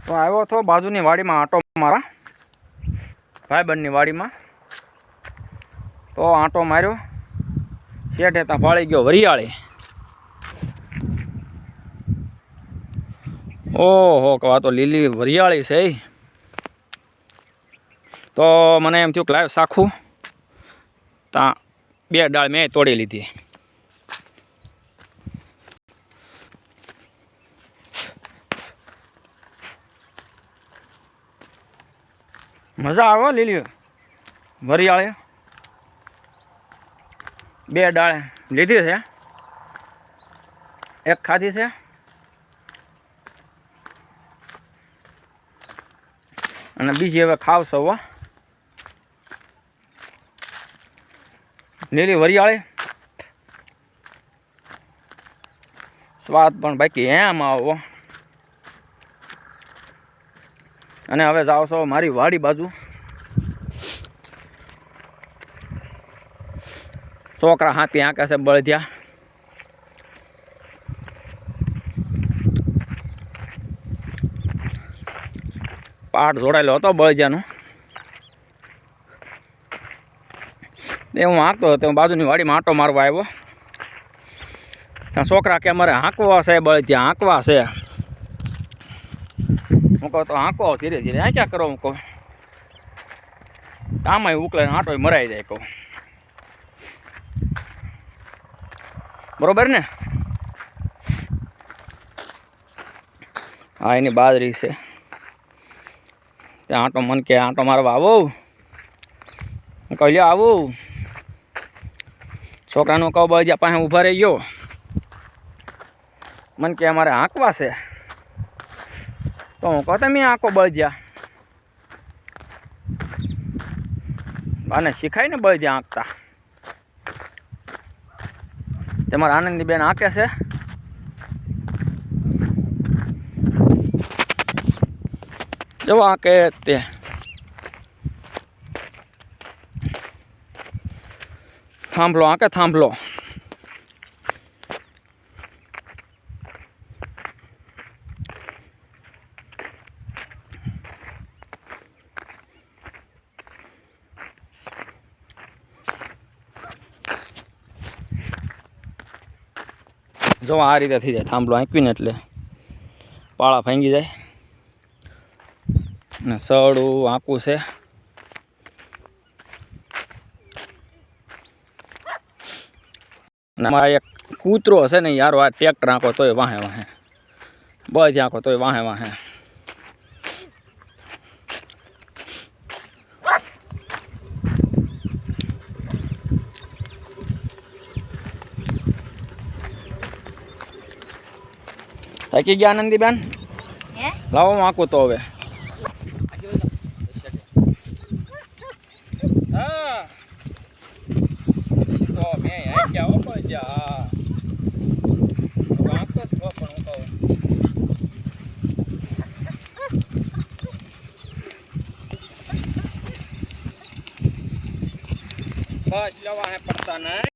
तो आव्यो तो बाजूनी वाड़ीमां आंटो मारवा भाईबंधनी वाड़ीमां। तो आंटो मार्यो शेठे तां फाળી गयो वरियाળી। ओहो आ तो लीली वरियाળી छे। तो मने एम थयुं लाइव साखू ता 2 डाळ मैं तोड़ी लीधी। मजा आवे लीली वरियाળી। 2 डाळ लीधी छे, एक खाधी छे अने बीजी हवे खावशो। हो लीली वरियाળી स्वाद पण बाकी एम आवो। अने हवे जाओ छो मारी वाड़ी बाजू। छोकरा हाथी आंके से बळदिया। पाट जोड़ेलो हतो बळदियानो। हूँ हाँकतो तो बाजूनी वाड़ीमां आंटो मारवा आव्यो। छोकरा के अमारे हाँकवा छे बळदिया हाँकवा छे। हूँ कहूँ तो हाँको धीरे धीरे। आ क्या करो हूँ कहूँ काम उकले आंटो मराई जाए कहूँ बरोबर ने। हाँ एनी बाजरी से आंटो मन के आंटो मारवा आवो। हूँ कहूँ लिया आवो। छोकरानु कहूँ बळदिया पासे ऊभा रही गयो। मन के अमारे हाँकवा छे तो हूँ कहूँ तमे हाँको बळदिया। आने शीखाय ने बळदिया हाँकता। तमारा आनंदी बेन हाँके छे। जो हाँके ते थांभलो हाँके थांभलो। जो आ रीते थी जाए थांभलो आंकवीने एटले पाळा भांगी जाए ने सड़ू आंकू छे। मारा एक कूतरो हशे ने यार आ ट्रेक्टर आंको तोय वाहे वाहे बज आंको तोय वाहे वाहे। थाकी गया आनंदी बेन लावो आंकू तो हवे। बस लवा है पड़ता नहीं।